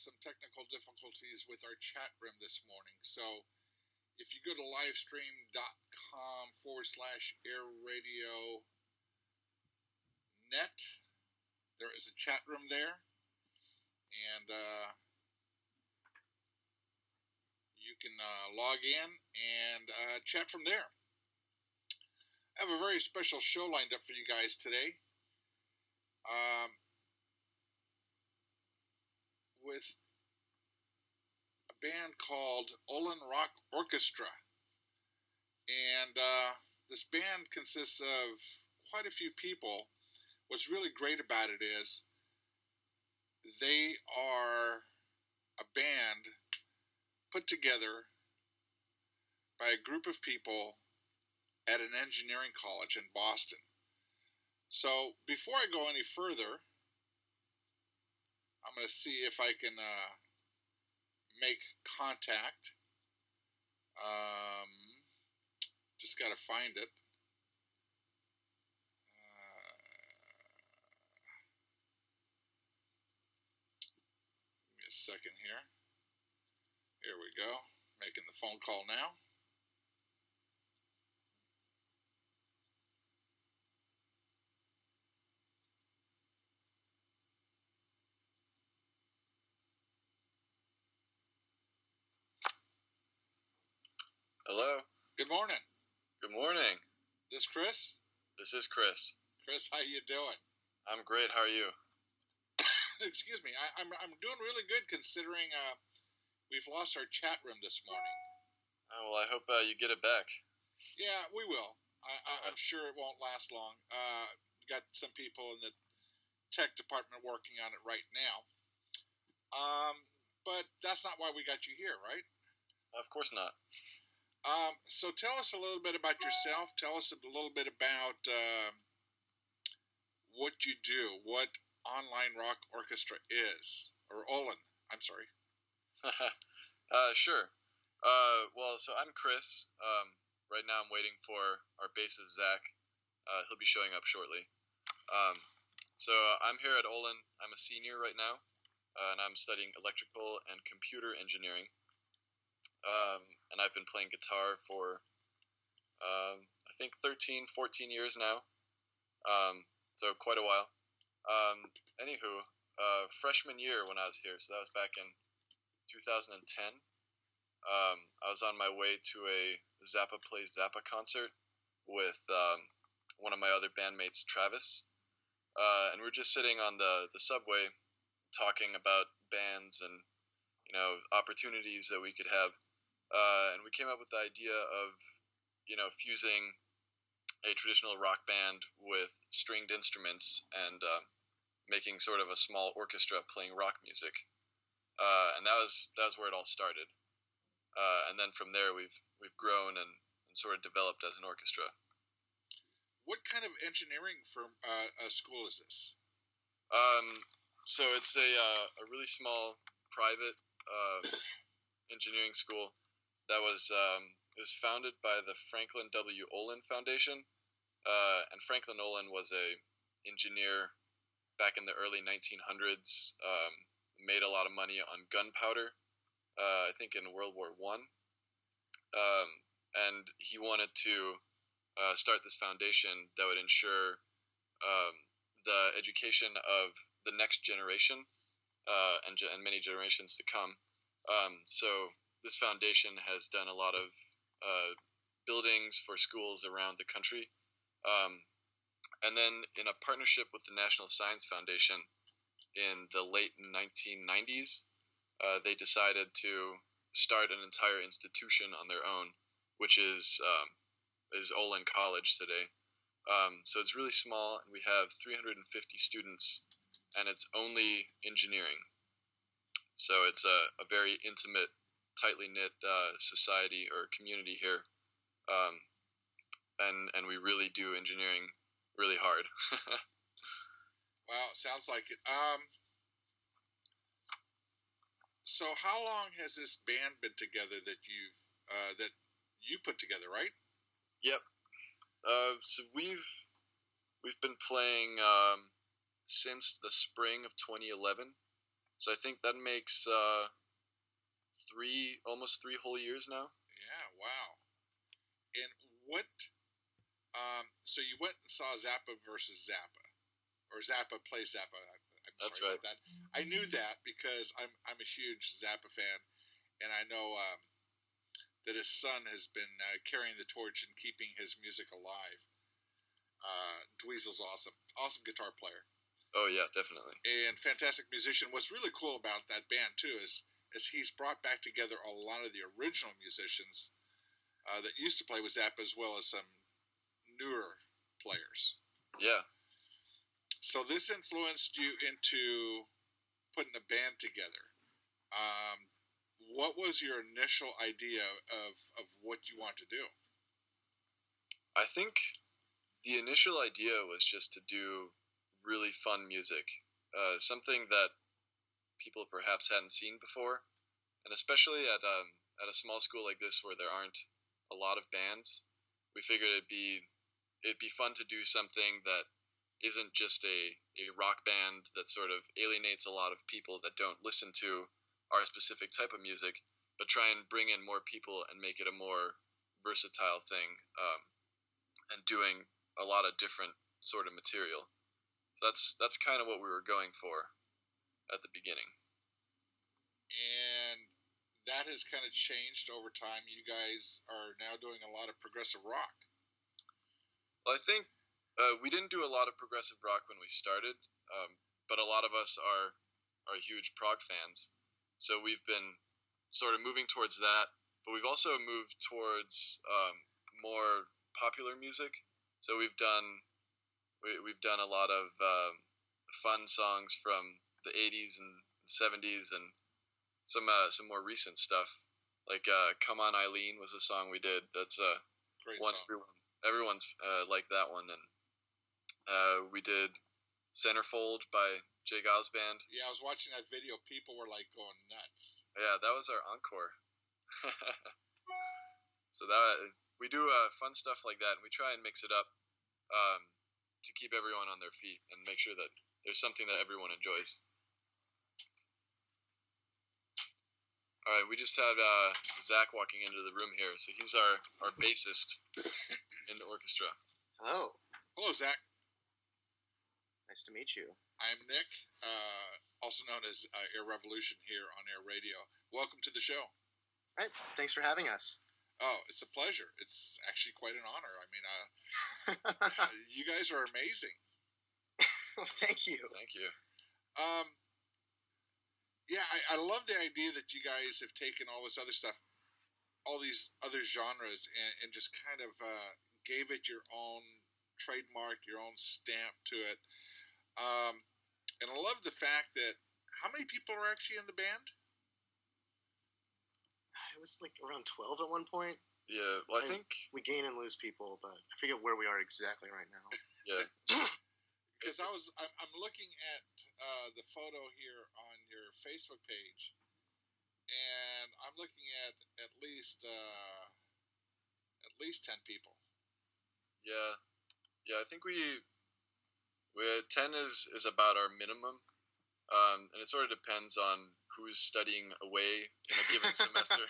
some technical difficulties with our chat room this morning. So if you go to livestream.com/AiiRadio net, there is a chat room there, and you can log in and chat from there. I have a very special show lined up for you guys today. With a band called Olin Rock Orchestra. And this band consists of quite a few people. What's really great about it is they are a band put together by a group of people at an engineering college in Boston. So before I go any further, I'm going to see if I can make contact. Just got to find it. Give me a second here. Here we go. Making the phone call now. Hello. Good morning. Good morning. This Kris? This is Kris. Kris, how you doing? I'm great. How are you? Excuse me. I'm doing really good considering we've lost our chat room this morning. Oh, well, I hope you get it back. Yeah, we will. I'm sure it won't last long. Got some people in the tech department working on it right now. But that's not why we got you here, right? Of course not. So tell us a little bit about yourself. Tell us a little bit about what you do, what Olin Rock Orchestra is, or Olin, I'm sorry. Sure. Well, so I'm Kris. Right now I'm waiting for our bassist, Zach. He'll be showing up shortly. So I'm here at Olin. I'm a senior right now, and I'm studying electrical and computer engineering. And I've been playing guitar for, I think 13, 14 years now. So quite a while. Anywho, freshman year when I was here, so that was back in 2010. I was on my way to a Zappa Plays Zappa concert with one of my other bandmates, Travis. And we're just sitting on the subway talking about bands and, opportunities that we could have. And we came up with the idea of, fusing a traditional rock band with stringed instruments and making sort of a small orchestra playing rock music. And that was where it all started. And then from there, we've grown and sort of developed as an orchestra. What kind of engineering firm school is this? So it's a really small private engineering school that was it was founded by the Franklin W. Olin Foundation, and Franklin Olin was a engineer back in the early 1900s. Made a lot of money on gunpowder, I think in World War I, and he wanted to start this foundation that would ensure the education of the next generation and many generations to come. So this foundation has done a lot of buildings for schools around the country. And then in a partnership with the National Science Foundation in the late 1990s, they decided to start an entire institution on their own, which is Olin College today. So it's really small, and we have 350 students, and it's only engineering. So it's a very intimate, tightly knit society or community here, and we really do engineering really hard. Wow, sounds like it. So how long has this band been together that you put together, right? Yep. So we've been playing since the spring of 2011. So I think that makes almost 3 whole years now. Yeah, wow. And what? So you went and saw Zappa versus Zappa, or Zappa plays Zappa. I'm That's sorry right. about that. I knew that because I'm a huge Zappa fan, and I know that his son has been carrying the torch and keeping his music alive. Dweezil's awesome guitar player. Oh yeah, definitely. And fantastic musician. What's really cool about that band too is he's brought back together a lot of the original musicians that used to play with Zappa, as well as some newer players. Yeah. So this influenced you into putting a band together. What was your initial idea of what you want to do? I think the initial idea was just to do really fun music, something that people perhaps hadn't seen before, and especially at a small school like this where there aren't a lot of bands, we figured it'd be fun to do something that isn't just a rock band that sort of alienates a lot of people that don't listen to our specific type of music, but try and bring in more people and make it a more versatile thing, and doing a lot of different sort of material. So that's kind of what we were going for at the beginning. And that has kind of changed over time. You guys are now doing a lot of progressive rock. Well, I think we didn't do a lot of progressive rock when we started, but a lot of us are huge prog fans. So we've been sort of moving towards that, but we've also moved towards more popular music. So we've done a lot of fun songs from the 80s and 70s, and some more recent stuff. Like "Come On Eileen" was a song we did. That's a great one song. Everyone's liked that one, and we did "Centerfold" by Jay Giles Band. Yeah, I was watching that video. People were like going nuts. Yeah, that was our encore. So that we do fun stuff like that, and we try and mix it up to keep everyone on their feet and make sure that there's something that everyone enjoys. All right, we just had Zach walking into the room here, so he's our bassist in the orchestra. Hello. Hello, Zach. Nice to meet you. I'm Nick, also known as Air Revolution here on AiiRadio. Welcome to the show. All right, thanks for having us. Oh, it's a pleasure. It's actually quite an honor. I mean, you guys are amazing. Well, thank you. Thank you. Yeah, I love the idea that you guys have taken all this other stuff, all these other genres, and just kind of gave it your own trademark, your own stamp to it. And I love the fact that, how many people are actually in the band? It was like around 12 at one point. Yeah, well, I think we gain and lose people, but I forget where we are exactly right now. Yeah. Because I'm looking at the photo here on your Facebook page, and I'm looking at least 10 people. Yeah, I think we 10 is about our minimum, and it sort of depends on who's studying away in a given semester.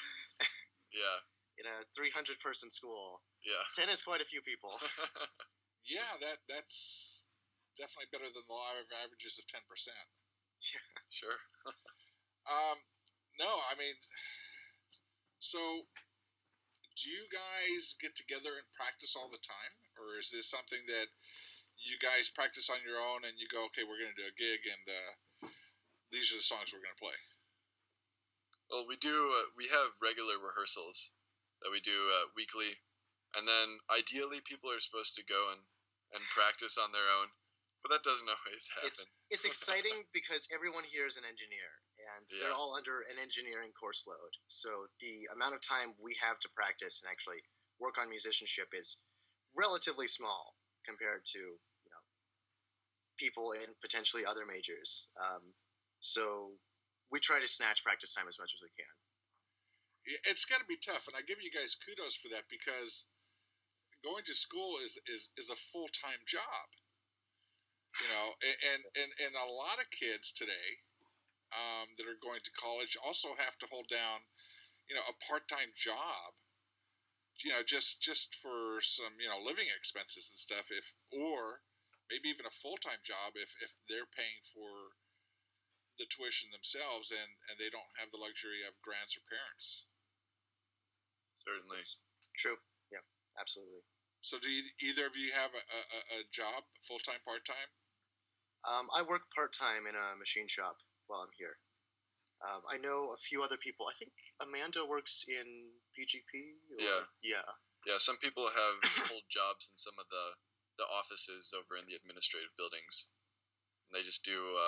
Yeah. In a 300-person school. Yeah. 10 is quite a few people. Yeah, that's definitely better than the law of averages of 10%. Yeah. Sure. No, I mean, so do you guys get together and practice all the time? Or is this something that you guys practice on your own and you go, okay, we're going to do a gig and these are the songs we're going to play? Well, we do. We have regular rehearsals that we do weekly, and then ideally people are supposed to go and practice on their own, but that doesn't always happen. It's exciting because everyone here is an engineer, and they're all under an engineering course load. So the amount of time we have to practice and actually work on musicianship is relatively small compared to people in potentially other majors. So we try to snatch practice time as much as we can. It's got to be tough, and I give you guys kudos for that, because going to school is a full-time job, and a lot of kids today, that are going to college also have to hold down, a part-time job, just for some, living expenses and stuff, or maybe even a full-time job if they're paying for the tuition themselves and they don't have the luxury of grants or parents. Certainly. True. Yeah, absolutely. So do either of you have a job, full-time, part-time? I work part-time in a machine shop while I'm here. I know a few other people. I think Amanda works in PGP. Yeah, some people have full jobs in some of the offices over in the administrative buildings. And they just do...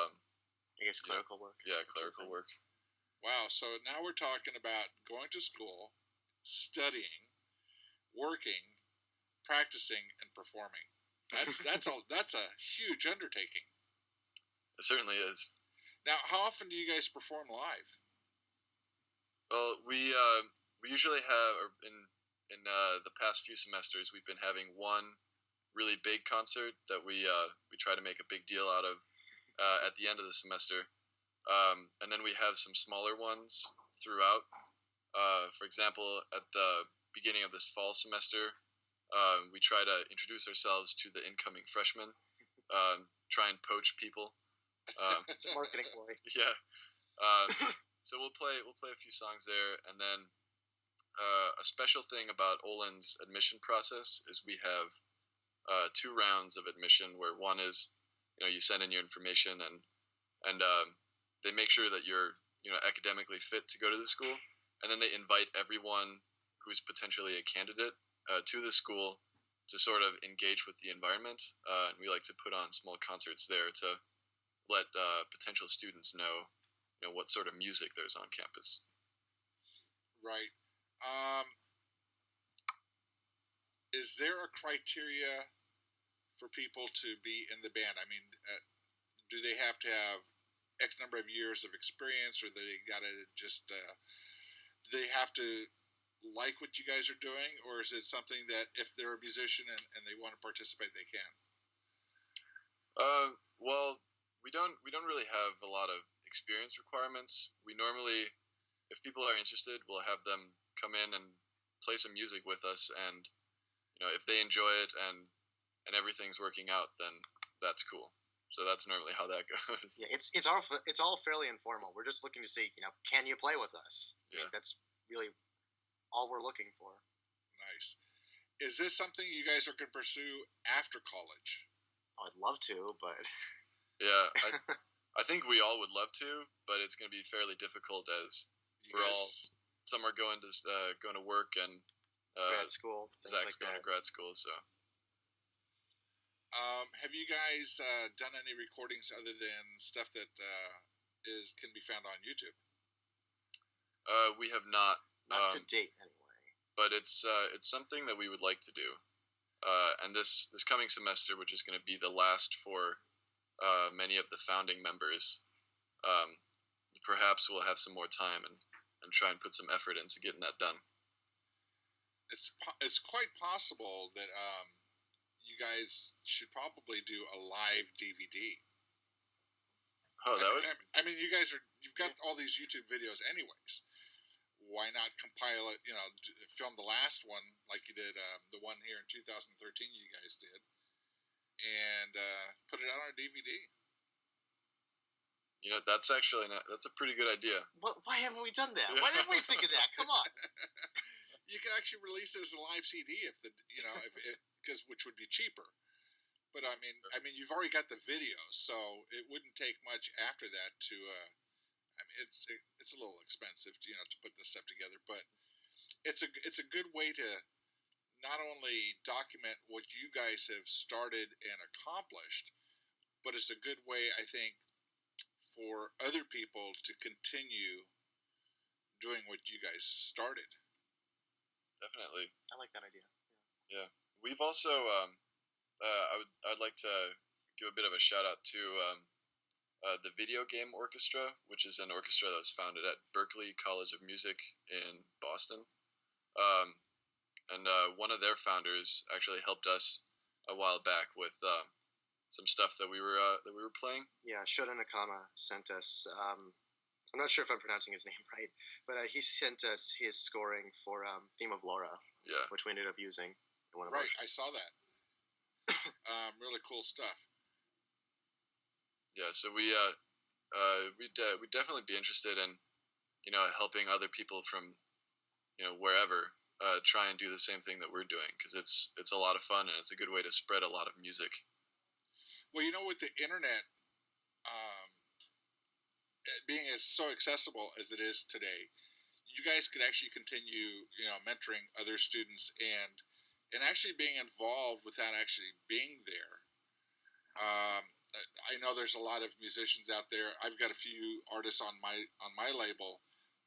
I guess clerical work. Yeah, clerical work. Wow, so now we're talking about going to school, studying, working, practicing, and performing. That's a huge undertaking. It certainly is. Now, how often do you guys perform live? Well, we usually have, or in the past few semesters, we've been having one really big concert that we try to make a big deal out of at the end of the semester, and then we have some smaller ones throughout. For example, at the beginning of this fall semester, we try to introduce ourselves to the incoming freshmen, try and poach people. It's a marketing ploy. Yeah. So we'll play a few songs there, and then a special thing about Olin's admission process is we have 2 rounds of admission, where one is, you send in your information and they make sure that you're academically fit to go to the school, and then they invite everyone who's potentially a candidate to the school to sort of engage with the environment, and we like to put on small concerts there to let potential students know what sort of music there's on campus. Right. Is there a criteria for people to be in the band? I mean, do they have to have X number of years of experience, or they gotta just do they have to like what you guys are doing, or is it something that if they're a musician and they want to participate, they can? Well, we don't really have a lot of experience requirements. We normally, if people are interested, we'll have them come in and play some music with us, and if they enjoy it and everything's working out, then that's cool. So that's normally how that goes. Yeah, it's all fairly informal. We're just looking to see, can you play with us? Yeah. I mean, that's really all we're looking for. Nice. Is this something you guys are going to pursue after college? Oh, I'd love to, but yeah, I think we all would love to, but it's going to be fairly difficult as some are going to work and grad school. Zach's going to grad school, so. Have you guys done any recordings other than stuff that can be found on YouTube? We have not. Not to date, anyway. But it's something that we would like to do. And this coming semester, which is going to be the last for many of the founding members, perhaps we'll have some more time and try and put some effort into getting that done. It's quite possible that you guys should probably do a live DVD. Oh, that would. I mean, you've got all these YouTube videos, anyways. Why not compile it? Film the last one like you did the one here in 2013. You guys did, and put it out on a DVD. That's actually that's a pretty good idea. Why haven't we done that? Why didn't we think of that? Come on. You can actually release it as a live CD which would be cheaper. But I mean, you've already got the videos, so it wouldn't take much after that to. It's a little expensive, to put this stuff together, but it's a good way to not only document what you guys have started and accomplished, but it's a good way, I think, for other people to continue doing what you guys started. Definitely. I like that idea. Yeah. We've also, I'd like to give a bit of a shout out to the Video Game Orchestra, which is an orchestra that was founded at Berklee College of Music in Boston. And one of their founders actually helped us a while back with some stuff that we were playing. Yeah, Shota Nakama sent us I'm not sure if I'm pronouncing his name right, but he sent us his scoring for Theme of Laura, which we ended up using in one of our I saw that. Really cool stuff. Yeah, so we'd definitely be interested in, helping other people from, wherever try and do the same thing that we're doing, because it's a lot of fun and it's a good way to spread a lot of music. Well, with the internet being as so accessible as it is today, you guys could actually continue, mentoring other students and actually being involved without actually being there. I know there's a lot of musicians out there. I've got a few artists on my label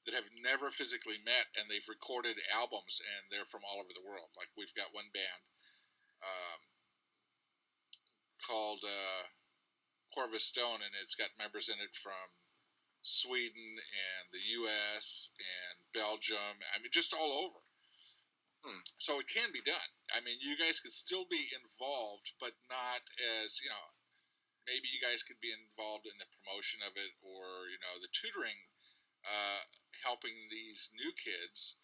that have never physically met, and they've recorded albums, and they're from all over the world. Like, we've got one band called Corvus Stone, and it's got members in it from Sweden and the U.S. and Belgium. I mean, just all over. So it can be done. I mean, you guys could still be involved, but not as, maybe you guys could be involved in the promotion of it, or, the tutoring, helping these new kids,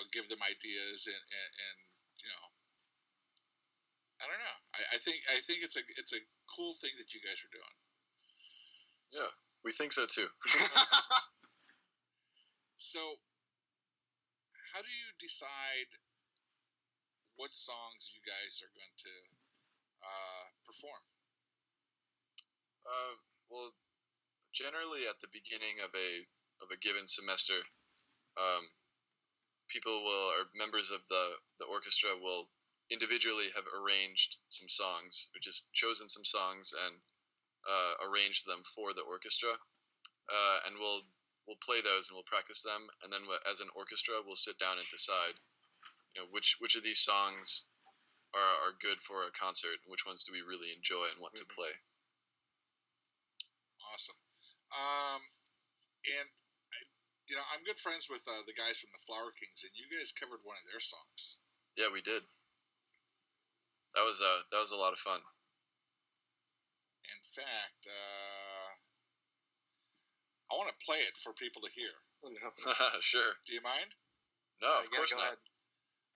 give them ideas and I don't know. I think it's a cool thing that you guys are doing. Yeah, we think so too. So, how do you decide what songs you guys are going to perform? Well, generally at the beginning of a given semester, members of the orchestra will individually have arranged some songs, or just chosen some songs and arranged them for the orchestra, and we'll play those and we'll practice them, and then as an orchestra we'll sit down and decide, which of these songs are good for a concert, and which ones do we really enjoy and want to play. Awesome. And I'm good friends with the guys from the Flower Kings, and you guys covered one of their songs. Yeah, we did. That was a lot of fun. In fact, I want to play it for people to hear. Oh, no. Sure. Do you mind? No, of course not. Ahead.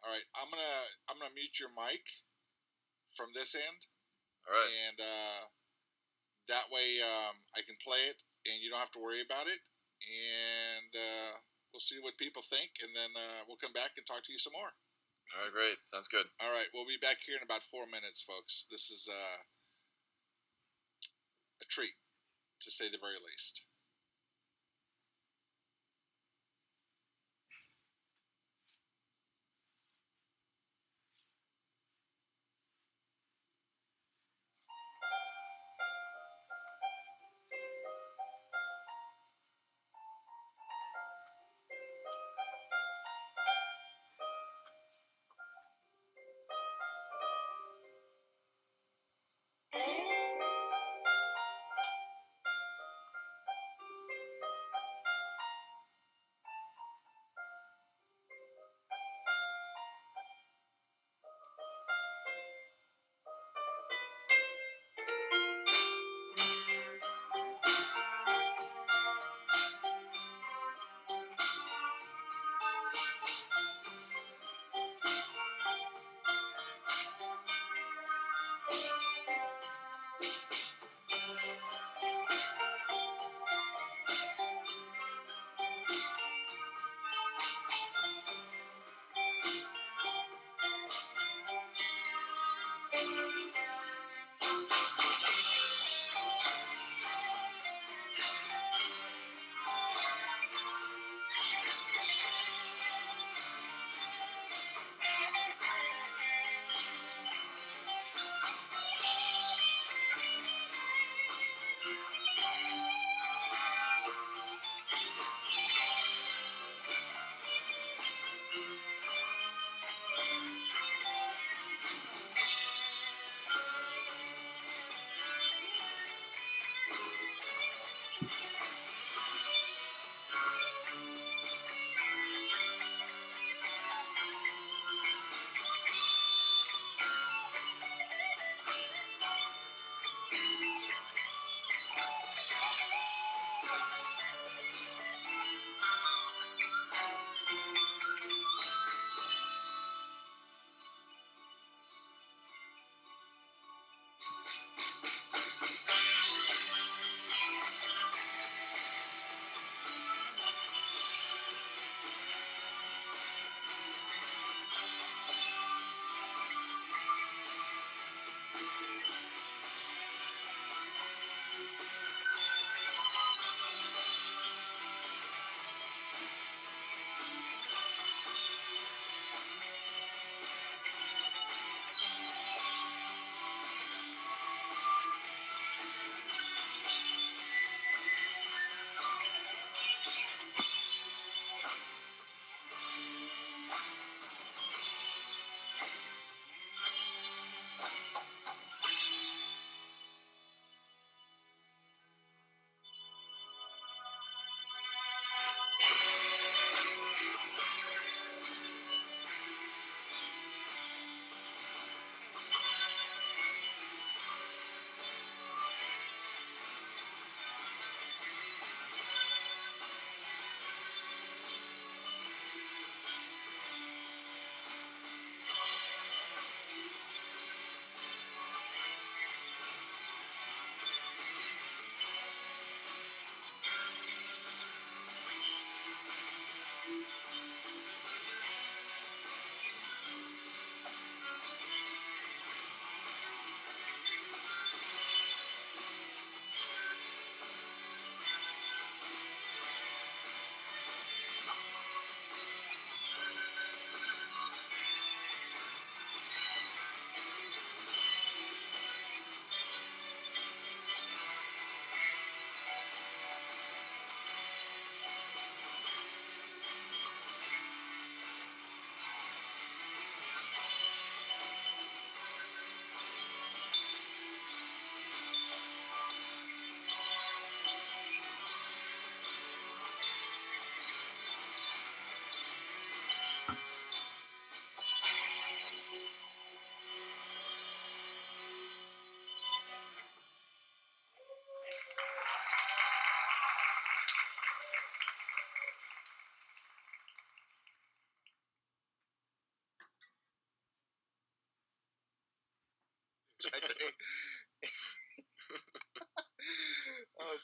All right, I'm gonna mute your mic from this end. All right. And that way I can play it, and you don't have to worry about it. And we'll see what people think, and then we'll come back and talk to you some more. All right, great. Sounds good. All right, we'll be back here in about 4 minutes, folks. This is a treat, to say the very least.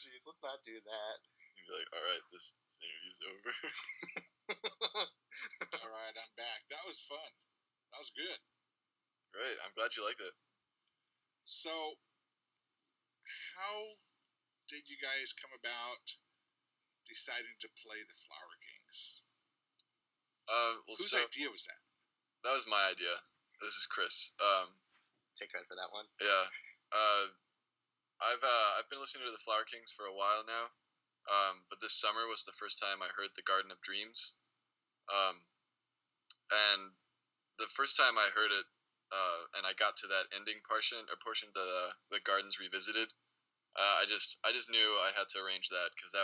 jeez, let's not do that. You'd be like, all right, this interview's over. All right, I'm back. That was fun. That was good. Great. I'm glad you liked it. So, how did you guys come about deciding to play the Flower Kings? Whose idea was that? That was my idea. This is Kris. Take credit for that one. Yeah. I've been listening to the Flower Kings for a while now, but this summer was the first time I heard the Garden of Dreams, and the first time I heard it, and I got to that ending portion, the Gardens Revisited. I just knew I had to arrange that because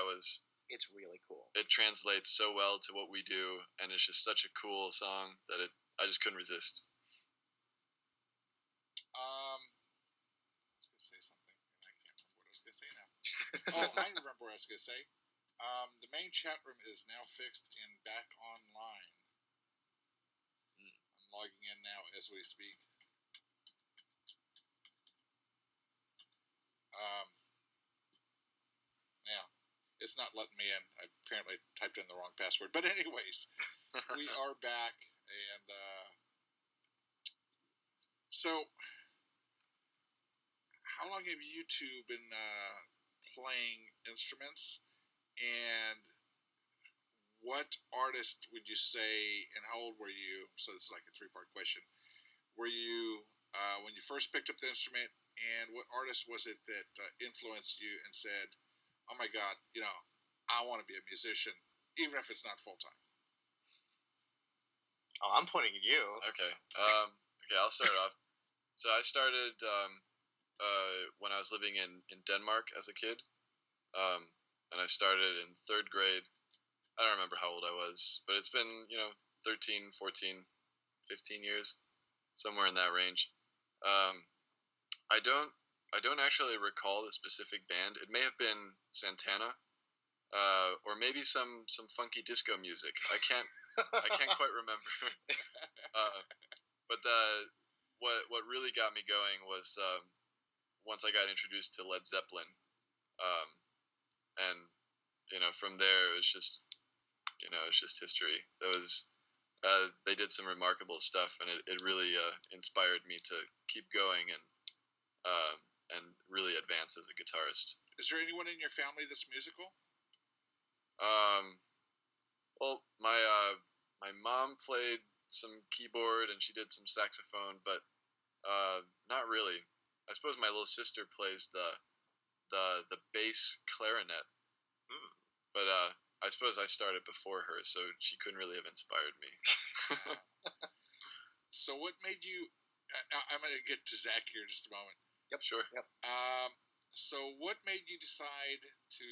it's really cool. It translates so well to what we do, and it's just such a cool song that I just couldn't resist. I was going to say something, and I can't remember what I was going to say now. Oh, I remember what I was going to say. The main chat room is now fixed and back online. I'm logging in now as we speak. Now, it's not letting me in. I apparently typed in the wrong password. But anyways, we are back, and so how long have you two been playing instruments, and what artist would you say, and how old were you? So this is like a three-part question. Were you, when you first picked up the instrument, and what artist was it that influenced you and said, oh my God, I want to be a musician, even if it's not full-time? Oh, I'm pointing at you. Okay. Okay, I'll start off. So I started when I was living in Denmark as a kid, and I started in 3rd grade. I don't remember how old I was, but it's been 13, 14, 15 years, somewhere in that range. I don't actually recall the specific band. It may have been Santana, or maybe some funky disco music. I can't quite remember. But what really got me going was once I got introduced to Led Zeppelin, and from there it was just history. They did some remarkable stuff, and it really inspired me to keep going and really advance as a guitarist. Is there anyone in your family that's musical? Well, my mom played some keyboard and she did some saxophone, but not really. I suppose my little sister plays the bass clarinet, but I suppose I started before her, so she couldn't really have inspired me. So what made you? I'm going to get to Zach here in just a moment. Yep, sure. Yep. So what made you decide to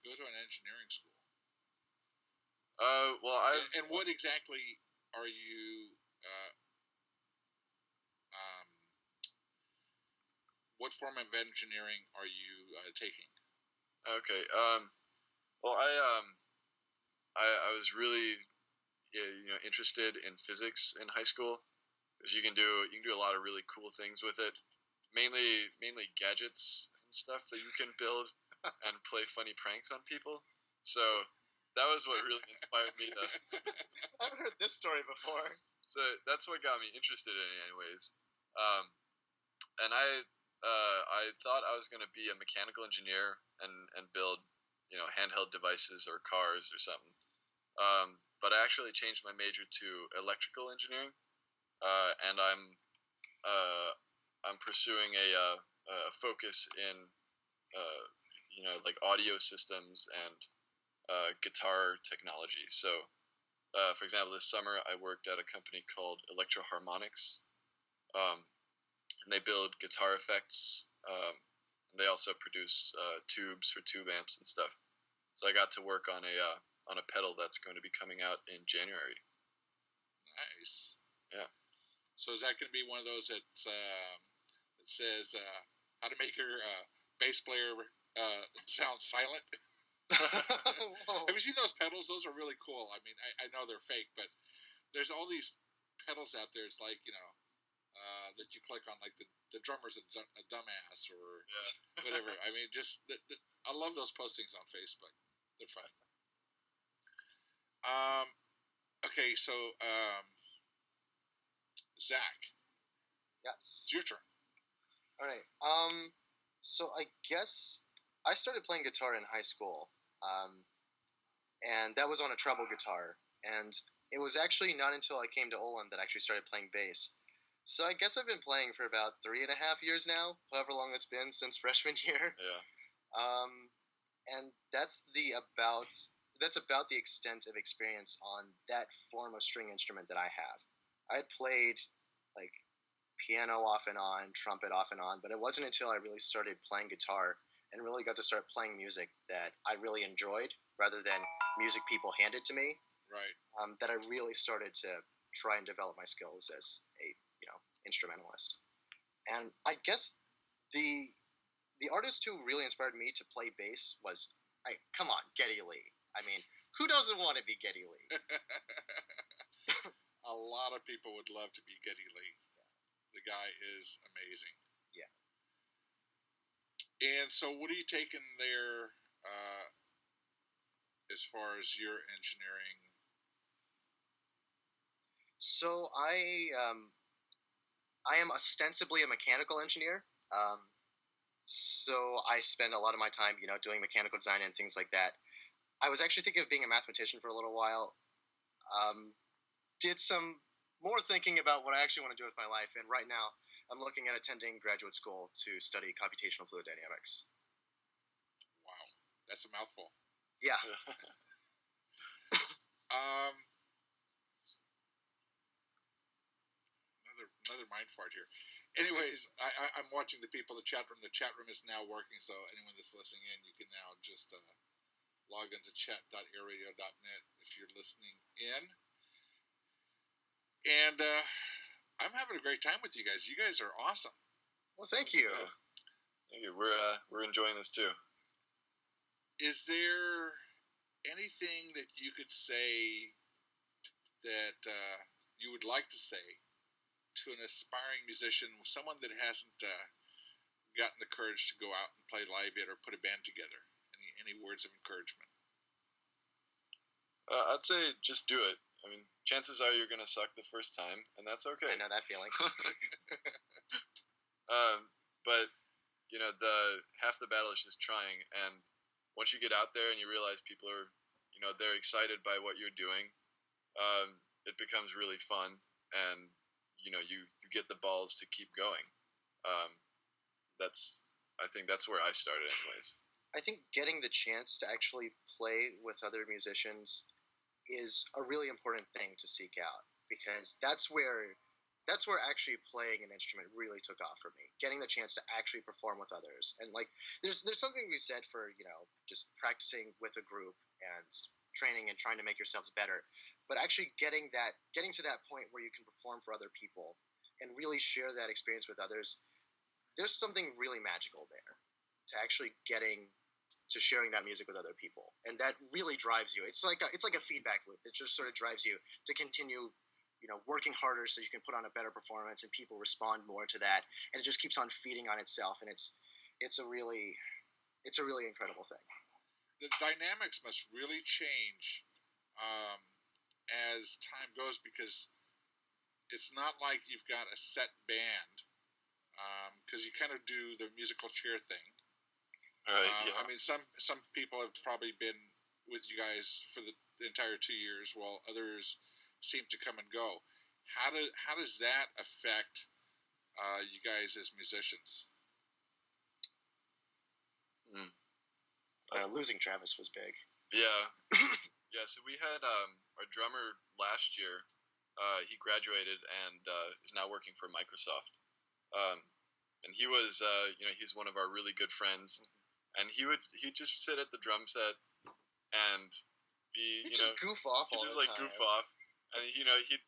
go to an engineering school? And what exactly are you? What form of engineering are you taking? Okay. Well, I was really interested in physics in high school, because you can do a lot of really cool things with it. Mainly gadgets and stuff that you can build and play funny pranks on people. So that was what really inspired me to. I've heard this story before. So that's what got me interested in it, anyways. And I thought I was going to be a mechanical engineer and build handheld devices or cars or something. But I actually changed my major to electrical engineering, and I'm pursuing a focus in like audio systems and guitar technology. So, for example, this summer I worked at a company called Electro Harmonics, and they build guitar effects. And they also produce tubes for tube amps and stuff. So I got to work on a pedal that's going to be coming out in January. Nice. Yeah. So is that going to be one of those that says how to make your bass player sound silent? Have you seen those pedals? Those are really cool. I mean, I know they're fake, but there's all these pedals out there. It's like that you click on, like the drummer's a dumbass or whatever. I mean, just I love those postings on Facebook. They're fun. Okay, so Zach. Yes. It's your turn. All right. So I guess I started playing guitar in high school, and that was on a treble guitar. And it was actually not until I came to Olin that I actually started playing bass. So I guess I've been playing for about 3.5 years now, however long it's been since freshman year. Yeah. And that's about the extent of experience on that form of string instrument that I have. I played like piano off and on, trumpet off and on, but it wasn't until I really started playing guitar and really got to start playing music that I really enjoyed, rather than music people handed to me. Right. That I really started to try and develop my skills as a instrumentalist. And I guess the artist who really inspired me to play bass was, come on, Geddy Lee. I mean, who doesn't want to be Geddy Lee? A lot of people would love to be Geddy Lee. The guy is amazing. Yeah. And so, what are you taking there as far as your engineering? So I am ostensibly a mechanical engineer. So I spend a lot of my time, doing mechanical design and things like that. I was actually thinking of being a mathematician for a little while. Did some more thinking about what I actually want to do with my life, and right now I'm looking at attending graduate school to study computational fluid dynamics. Wow, that's a mouthful. Yeah. Another mind fart here. Anyways, I'm watching the people in the chat room. The chat room is now working, so anyone that's listening in, you can now just log into chat.airadio.net if you're listening in. And I'm having a great time with you guys. You guys are awesome. Well, thank you. Thank you. We're enjoying this too. Is there anything that you could say that you would like to say to an aspiring musician, someone that hasn't gotten the courage to go out and play live yet or put a band together? Any words of encouragement? I'd say just do it. I mean, chances are you're going to suck the first time, and that's okay. I know that feeling. But, the half the battle is just trying, and once you get out there and you realize people are, they're excited by what you're doing, it becomes really fun, and, you get the balls to keep going. I think that's where I started anyways. I think getting the chance to actually play with other musicians is a really important thing to seek out, because that's where actually playing an instrument really took off for me. Getting the chance to actually perform with others, and there's something to be said for just practicing with a group and training and trying to make yourselves better, but actually getting to that point where you can perform for other people and really share that experience with others. There's something really magical there to actually getting to sharing that music with other people, and that really drives you. It's like a feedback loop. It just sort of drives you to continue, working harder so you can put on a better performance, and people respond more to that, and it just keeps on feeding on itself, and it's a really incredible thing. The dynamics must really change as time goes, because it's not like you've got a set band, because you kind of do the musical chair thing. Right, yeah. I mean, some people have probably been with you guys for the entire 2 years, while others seem to come and go. How does that affect you guys as musicians? Losing Travis was big. Yeah. Yeah, so we had our drummer last year. He graduated and is now working for Microsoft. And he was, he's one of our really good friends. And he'd just sit at the drum set and be, just goof off all the time. Goof off. And, he'd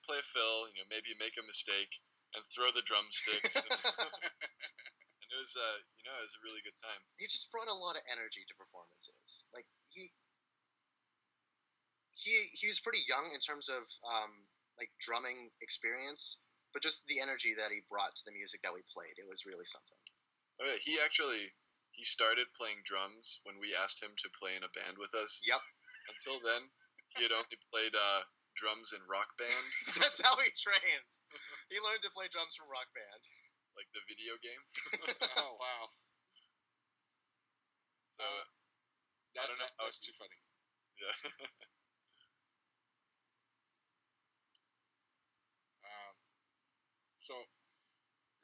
play a fill, maybe make a mistake and throw the drumsticks. And it was, it was a really good time. He just brought a lot of energy to performances. Like, he's pretty young in terms of, drumming experience. but just the energy that he brought to the music that we played, it was really something. Oh yeah, he started playing drums when we asked him to play in a band with us. Yep. Until then, he had only played drums in Rock Band. That's how he trained. He learned to play drums from Rock Band. Like the video game. Oh wow. So I don't know. That's too funny. Yeah. So,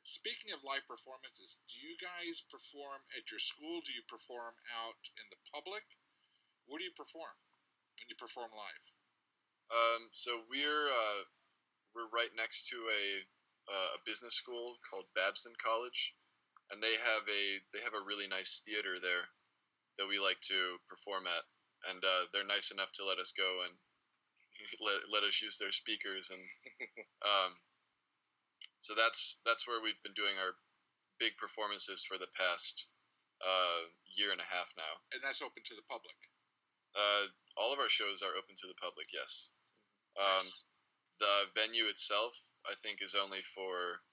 speaking of live performances, do you guys perform at your school? Do you perform out in the public? Where do you perform when you perform live? So we're right next to a business school called Babson College, and they have a really nice theater there that we like to perform at, and they're nice enough to let us go and let us use their speakers, and so that's where we've been doing our big performances for the past year and a half now. And that's open to the public? All of our shows are open to the public, yes. Nice. The venue itself, I think, is only for,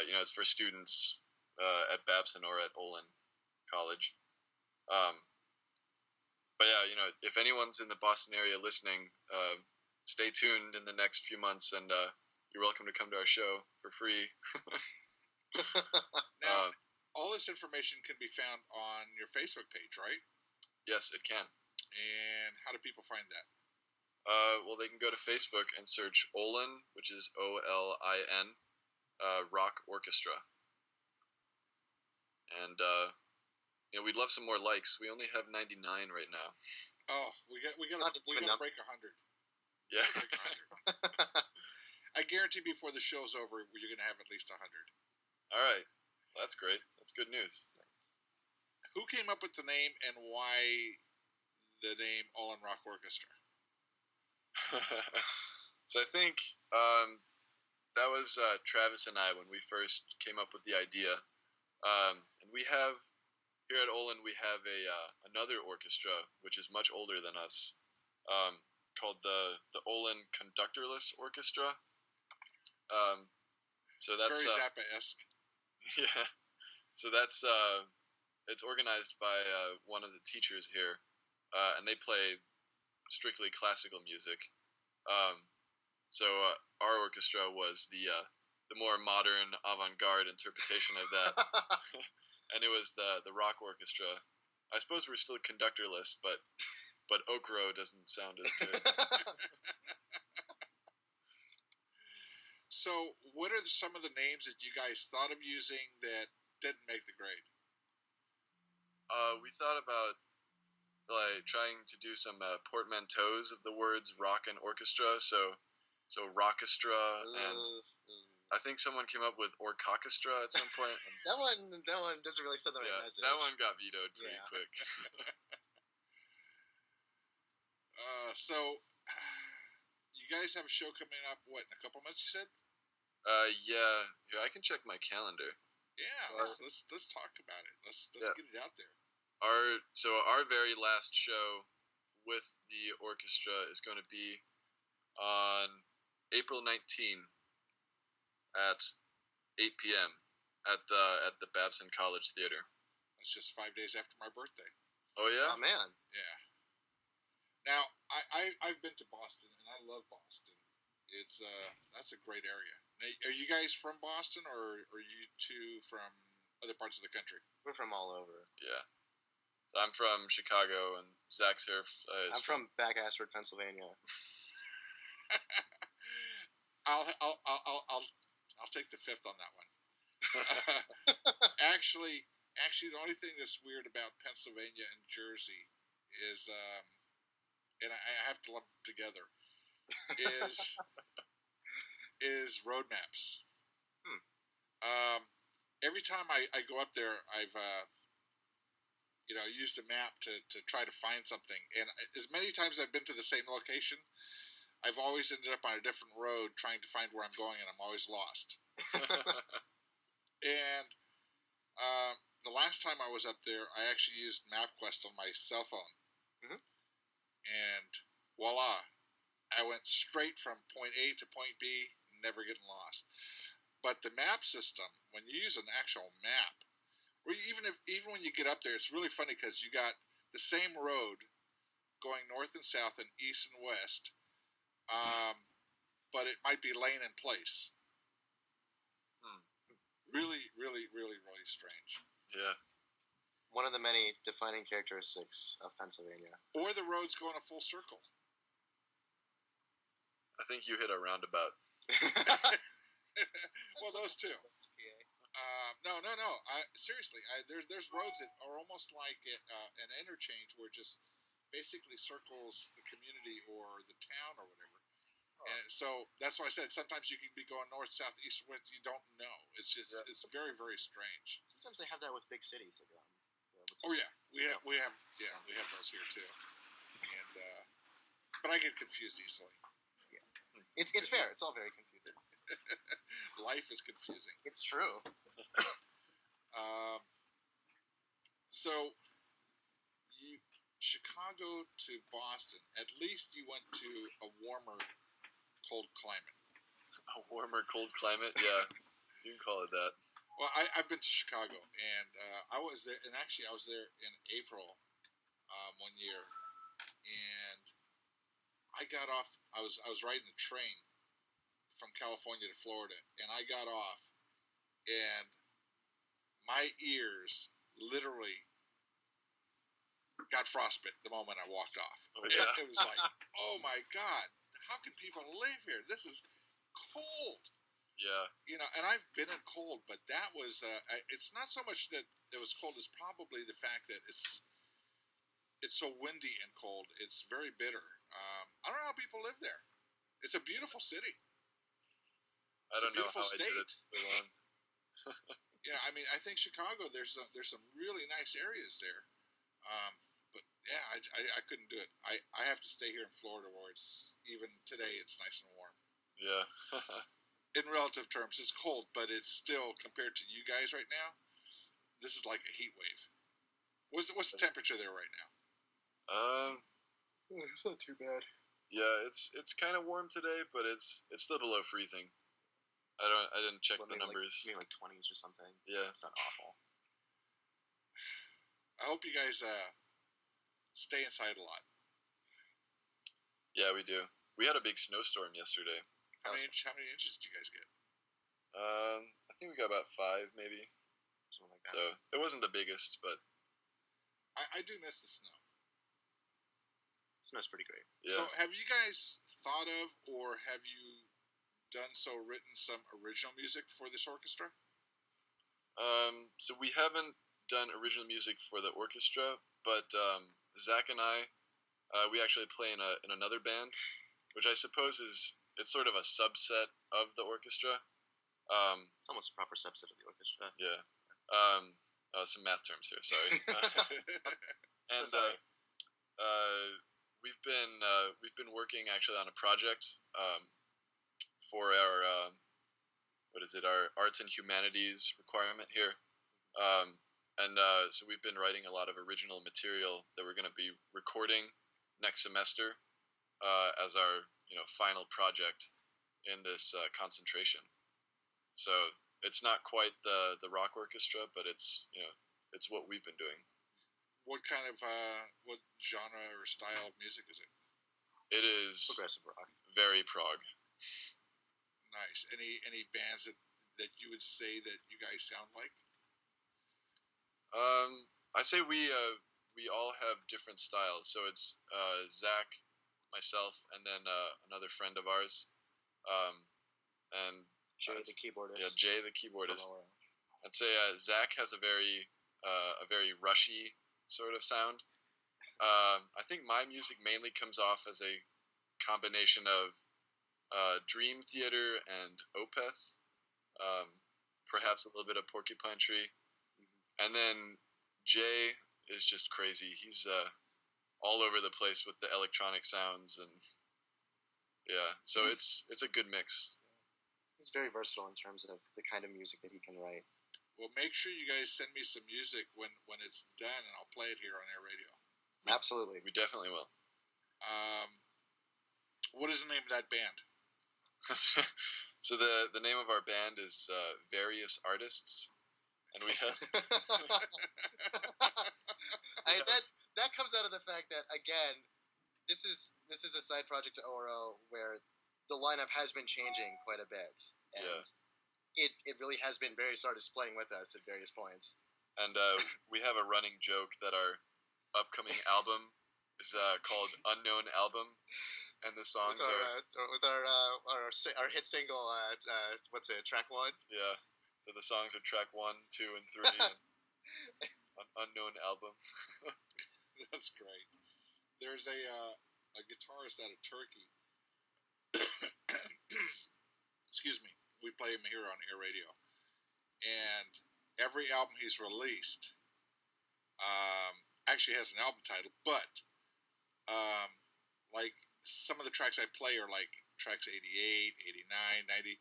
it's for students at Babson or at Olin College. But yeah, if anyone's in the Boston area listening, stay tuned in the next few months, and you're welcome to come to our show for free. Now, all this information can be found on your Facebook page, right? Yes, it can. And how do people find that? Well, they can go to Facebook and search Olin, which is OLIN, Rock Orchestra. And, we'd love some more likes. We only have 99 right now. Oh, we gotta break 100. Yeah. Break 100. I guarantee before the show's over, you're gonna have at least 100. All right, well, that's great. That's good news. Who came up with the name, and why the name Olin Rock Orchestra? So I think that was Travis and I when we first came up with the idea. And we have here at Olin, we have another orchestra which is much older than us, called the Olin Conductorless Orchestra. So that's very Zappa-esque. Yeah. So that's it's organized by one of the teachers here, and they play strictly classical music. So our orchestra was the more modern avant-garde interpretation of that, and it was the rock orchestra. I suppose we're still conductorless, but Oak Row doesn't sound as good. So, what are some of the names that you guys thought of using that didn't make the grade? We thought about trying to do some portmanteaus of the words rock and orchestra. So rockestra, and I think someone came up with orchestra at some point. And that one doesn't really send the right message. That one got vetoed pretty quick. So, you guys have a show coming up, what, in a couple months, you said? Yeah. Here, I can check my calendar. Yeah, let's talk about it. Let's get it out there. Our very last show with the orchestra is going to be on April 19 at 8 p.m. at the Babson College Theater. It's just 5 days after my birthday. Oh yeah? Oh man. Yeah. Now I've been to Boston, and I love Boston. It's that's a great area. Now, are you guys from Boston, or are you two from other parts of the country? We're from all over. Yeah. So I'm from Chicago, and Zach's here. I'm from Back Ashford, Pennsylvania. I'll take the fifth on that one. Actually, the only thing that's weird about Pennsylvania and Jersey is, and I have to lump them together, is road maps. Every time I go up there, I've used a map to try to find something, and as many times I've been to the same location, I've always ended up on a different road trying to find where I'm going, and I'm always lost. And the last time I was up there, I actually used MapQuest on my cell phone. Mm-hmm. And voila, I went straight from point A to point B, never getting lost. But the map system, when you use an actual map, or even when you get up there, it's really funny because you got the same road going north and south and east and west, but it might be lane in place. Really, really, really, really strange. Yeah. One of the many defining characteristics of Pennsylvania. Or the roads go in a full circle. I think you hit a roundabout. Well, those two. No. Seriously, there's roads that are almost like an interchange where it just basically circles the community or the town or whatever. And so that's why I said sometimes you can be going north, south, east, west. You don't know. It's just it's very, very strange. Sometimes they have that with big cities. Like, we have those here too. And but I get confused easily. Yeah, it's fair. It's all very confusing. Life is confusing. It's true. So Chicago to Boston. At least you went to a warmer, cold climate. A warmer, cold climate? Yeah, you can call it that. Well, I've been to Chicago, and I was there, and actually I was there in April one year, and I got off. I was riding the train from California to Florida, and I got off, and my ears literally got frostbite the moment I walked off. Oh, yeah. It was like, oh my God, how can people live here? This is cold. Yeah. You know, and I've been in cold, but that was, it's not so much that it was cold, it's probably the fact that it's so windy and cold. It's very bitter. I don't know how people live there. It's a beautiful city. I don't know how state. I did it so long. Yeah, I mean, I think Chicago, there's some really nice areas there. But yeah, I couldn't do it. I have to stay here in Florida where it's, even today, it's nice and warm. Yeah. In relative terms, it's cold, but it's still, compared to you guys right now, this is like a heat wave. What's the temperature there right now? It's not too bad. Yeah, it's kind of warm today, but it's still below freezing. I didn't check the numbers. Maybe like 20s or something. Yeah, it's not awful. I hope you guys stay inside a lot. Yeah, we do. We had a big snowstorm yesterday. How many inches did you guys get? I think we got about 5, maybe. Something like that. So it wasn't the biggest, but I do miss the snow. Snow's pretty great. Yeah. So have you guys thought of, or have you written some original music for this orchestra? So we haven't done original music for the orchestra, but Zach and I, we actually play in another band, which I suppose it's sort of a subset of the orchestra. It's almost a proper subset of the orchestra. Yeah. Some math terms here. Sorry. And we've been working actually on a project for our our arts and humanities requirement here. So we've been writing a lot of original material that we're going to be recording next semester as our final project in this concentration. So it's not quite the rock orchestra, but it's what we've been doing. What kind of what genre or style of music is it? It is progressive rock. Very prog. Nice. Any bands that you would say that you guys sound like? I say we all have different styles. So it's Zach, myself, and then another friend of ours, and Jay the keyboardist. Yeah, Jay the keyboardist. I'd say Zach has a very rushy sort of sound. I think my music mainly comes off as a combination of Dream Theater and Opeth, perhaps a little bit of Porcupine Tree, and then Jay is just crazy. He's all over the place with the electronic sounds, and yeah, so it's a good mix. He's very versatile in terms of the kind of music that he can write. Well, make sure you guys send me some music when it's done, and I'll play it here on AiiRadio. Absolutely. We definitely will. What is the name of that band? So the name of our band is Various Artists, and we have that comes out of the fact that, again, this is a side project to ORO where the lineup has been changing quite a bit, and it really has been various artists playing with us at various points. And we have a running joke that our upcoming album is called Unknown Album. And the songs with our hit single, what's it, track 1? Yeah. So the songs are track 1, 2, and 3. And Unknown Album. That's great. There's a guitarist out of Turkey. Excuse me. We play him here on AiiRadio, and every album he's released actually has an album title, but like. Some of the tracks I play are like tracks 88, 89, 90.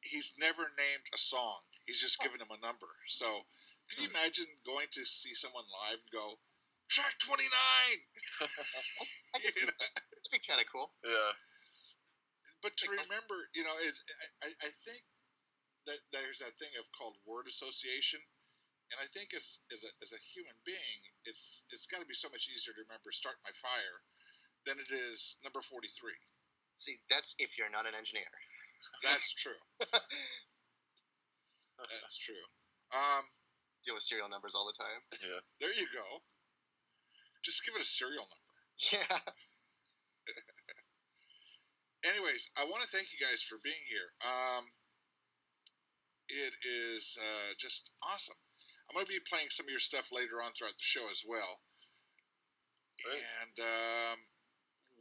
He's never named a song. He's just given them a number. So, can you imagine going to see someone live and go, track 29? I guess that'd be kind of cool. Yeah. But to remember, I think that there's that thing called word association. And I think as a human being, it's got to be so much easier to remember Start My Fire than it is number 43. See, that's if you're not an engineer. That's true. That's true. Deal with serial numbers all the time. Yeah. There you go. Just give it a serial number. Yeah. Anyways, I want to thank you guys for being here. It is just awesome. I'm going to be playing some of your stuff later on throughout the show as well. Right. And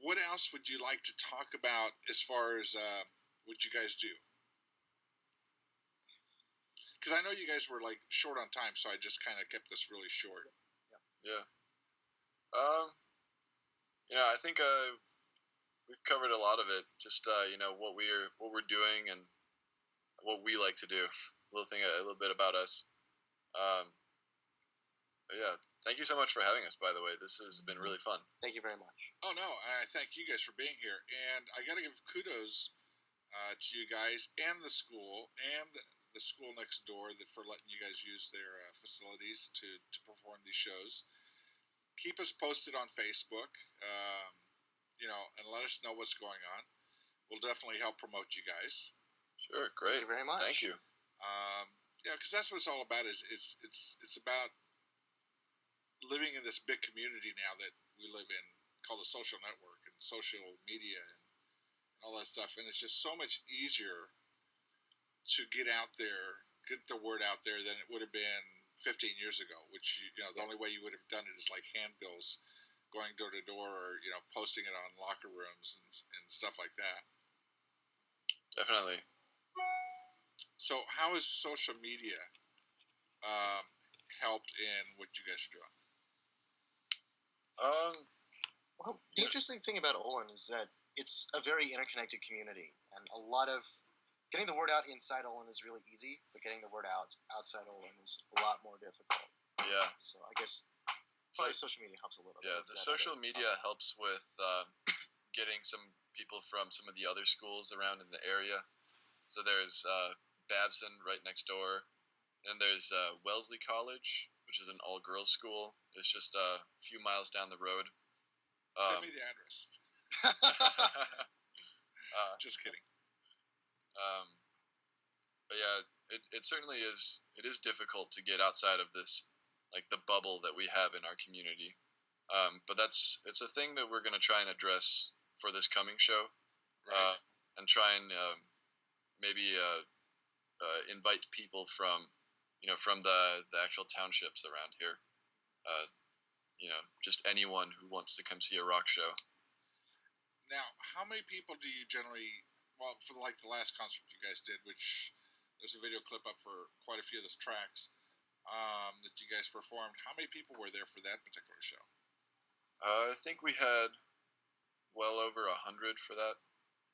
what else would you like to talk about as far as what you guys do? Because I know you guys were like short on time, so I just kind of kept this really short. Yeah. I think we've covered a lot of it. Just what we're doing and what we like to do. A little bit about us. Yeah. Thank you so much for having us, by the way. This has been really fun. Thank you very much. Oh, no. I thank you guys for being here. And I got to give kudos to you guys and the school next door for letting you guys use their facilities to perform these shows. Keep us posted on Facebook, and let us know what's going on. We'll definitely help promote you guys. Sure. Great. Thank you very much. Thank you. Because that's what it's all about. It's about living in this big community now that we live in, called the social network and social media and all that stuff. And it's just so much easier to get out there, get the word out there than it would have been 15 years ago, which, the only way you would have done it is like handbills, going door to door, or, posting it on locker rooms and stuff like that. Definitely. So how has social media helped in what you guys are doing? Well, the interesting thing about Olin is that it's a very interconnected community, and a lot of getting the word out inside Olin is really easy, but getting the word out outside Olin is a lot more difficult. Yeah. So I guess probably social media helps a little bit. Yeah, the social media helps with getting some people from some of the other schools around in the area. So there's Babson right next door, and there's Wellesley College, which is an all-girls school. It's just a few miles down the road. Send me the address. Just kidding. But yeah, it certainly is. It is difficult to get outside of this, like the bubble that we have in our community. But it's a thing that we're going to try and address for this coming show, right. And try and maybe invite people from the actual townships around here. Just anyone who wants to come see a rock show. Now, how many people do you generally? Well, for the last concert you guys did, which there's a video clip up for quite a few of those tracks that you guys performed. How many people were there for that particular show? I think we had well over 100 for that,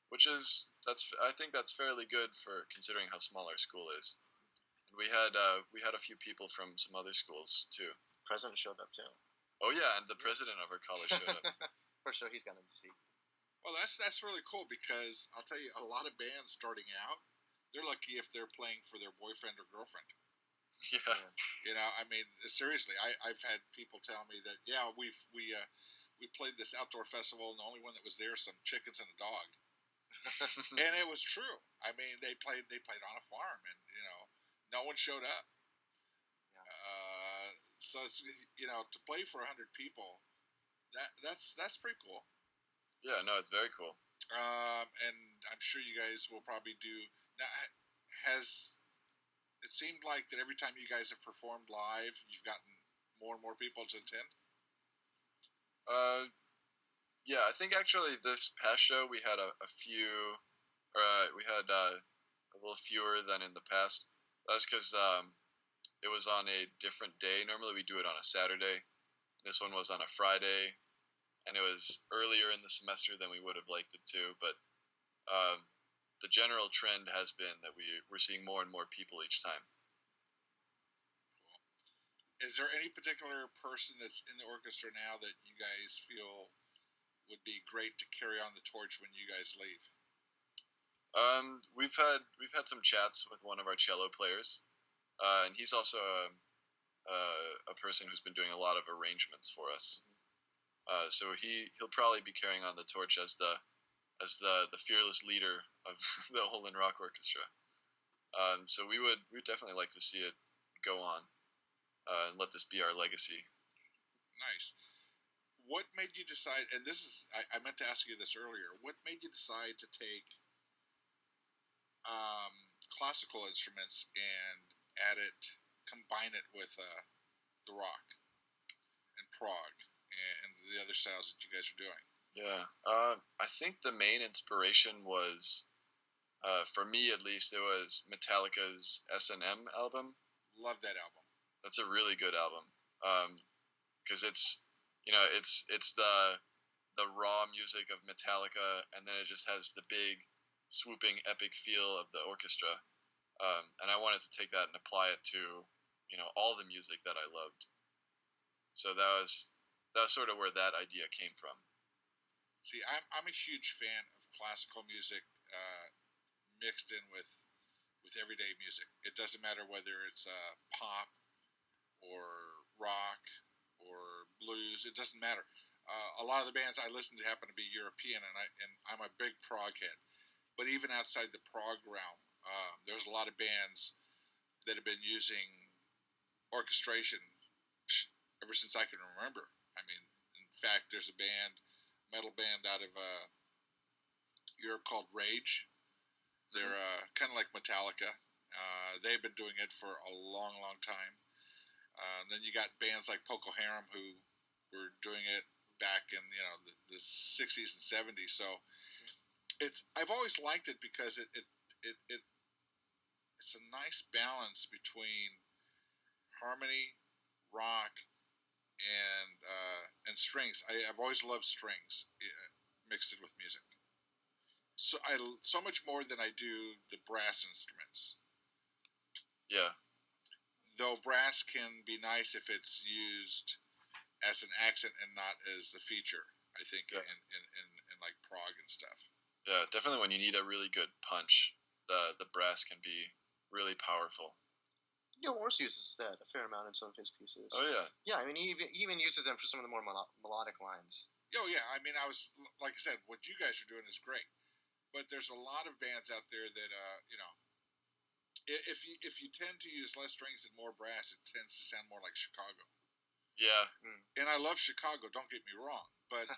I think that's fairly good for considering how small our school is. And we had a few people from some other schools too. President showed up too. Oh yeah, and the president of our college showed up. First show he's gotten to see. Well, that's really cool because I'll tell you, a lot of bands starting out, they're lucky if they're playing for their boyfriend or girlfriend. Yeah. You know, I mean, seriously, I've had people tell me that we played this outdoor festival and the only one that was there was some chickens and a dog, and it was true. I mean, they played on a farm, and no one showed up. So it's to play for 100 people, that's pretty cool. Yeah, no, it's very cool. And I'm sure you guys will probably do now. Has it seemed like that every time you guys have performed live, you've gotten more and more people to attend? Yeah, I think actually this past show we had a few, we had a little fewer than in the past. That's because it was on a different day. Normally we do it on a Saturday. This one was on a Friday, and it was earlier in the semester than we would have liked it to. But the general trend has been that we're seeing more and more people each time. Cool. Is there any particular person that's in the orchestra now that you guys feel would be great to carry on the torch when you guys leave? We've had some chats with one of our cello players, and he's also a person who's been doing a lot of arrangements for us. So he'll probably be carrying on the torch as the fearless leader of the Olin Rock Orchestra. So we'd definitely like to see it go on and let this be our legacy. Nice. What made you decide? And this is I meant to ask you this earlier. What made you decide to take classical instruments and combine it with the rock and prog and the other styles that you guys are doing? Yeah, I think the main inspiration was, for me at least, it was Metallica's S&M album. Love that album. That's a really good album, because it's the raw music of Metallica, and then it just has the big, swooping, epic feel of the orchestra. And I wanted to take that and apply it to, all the music that I loved. So that was sort of where that idea came from. See, I'm a huge fan of classical music mixed in with everyday music. It doesn't matter whether it's pop or rock or blues. It doesn't matter. A lot of the bands I listen to happen to be European, and I'm a big prog head. But even outside the prog realm, there's a lot of bands that have been using orchestration ever since I can remember. I mean, in fact, there's a metal band out of Europe called Rage. They're kind of like Metallica. They've been doing it for a long, long time. Then you got bands like Procol Harum who were doing it back in the 60s and 70s. So I've always liked it because it's a nice balance between harmony, rock, and strings. I've always loved strings mixed in with music. So much more than I do the brass instruments. Yeah. Though brass can be nice if it's used as an accent and not as the feature, I think, in like prog and stuff. Yeah, definitely when you need a really good punch, the brass can be really powerful. Morse uses that a fair amount in some of his pieces. Oh, yeah. Yeah, I mean, he even uses them for some of the more melodic lines. Oh, yeah. I mean, like I said, what you guys are doing is great. But there's a lot of bands out there that, if you tend to use less strings and more brass, it tends to sound more like Chicago. Yeah. And I love Chicago, don't get me wrong. But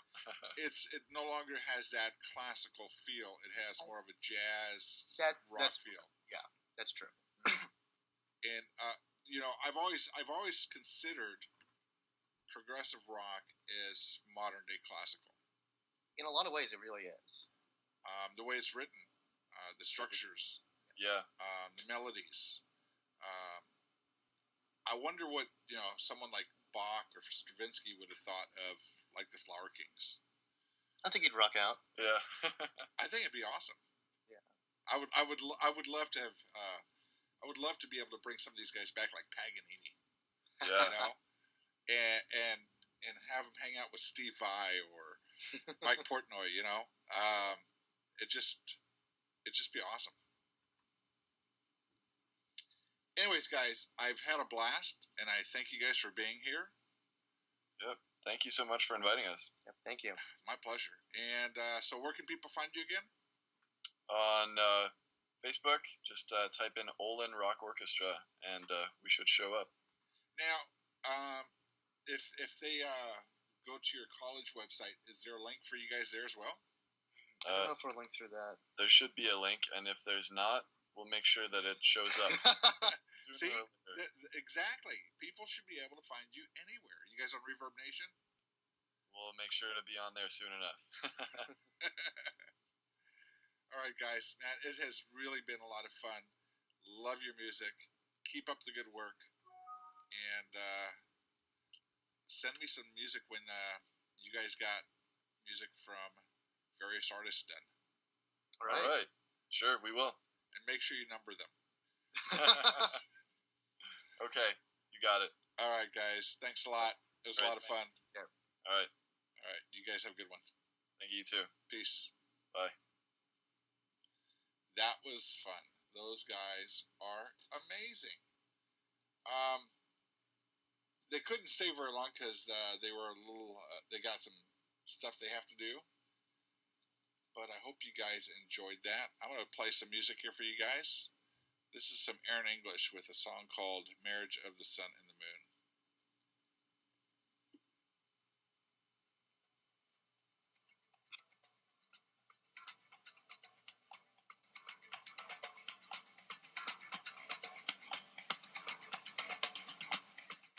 it no longer has that classical feel. It has more of a jazz rock feel. Yeah, that's true. And I've always considered progressive rock as modern day classical. In a lot of ways, it really is. The way it's written, the structures, the melodies. I wonder what someone like Bach or Stravinsky would have thought of like the Flower Kings. I think he'd rock out. Yeah. I think it'd be awesome. Yeah. I would love to have. I would love to be able to bring some of these guys back like Paganini. Yeah. And have him hang out with Steve Vai or Mike Portnoy. It'd just be awesome. Anyways, guys, I've had a blast, and I thank you guys for being here. Yep. Thank you so much for inviting us. Yep, thank you. My pleasure. And so where can people find you again? On Facebook, just type in Olin Rock Orchestra, and we should show up. Now, if they go to your college website, is there a link for you guys there as well? I don't know if we're linked through that. There should be a link, and if there's not, we'll make sure that it shows up. See, exactly. People should be able to find you anywhere. You guys on Reverb Nation? We'll make sure to be on there soon enough. All right, guys. Man, it has really been a lot of fun. Love your music. Keep up the good work. And send me some music when you guys got music from various artists done. All right. Sure, we will. And make sure you number them. Okay, you got it. All right, guys. Thanks a lot. It was a lot of fun. Yeah. All right. All right. You guys have a good one. Thank you, too. Peace. Bye. That was fun. Those guys are amazing. They couldn't stay very long because they were a little. They got some stuff they have to do. But I hope you guys enjoyed that. I'm going to play some music here for you guys. This is some Aaron English with a song called Marriage of the Sun and the Moon.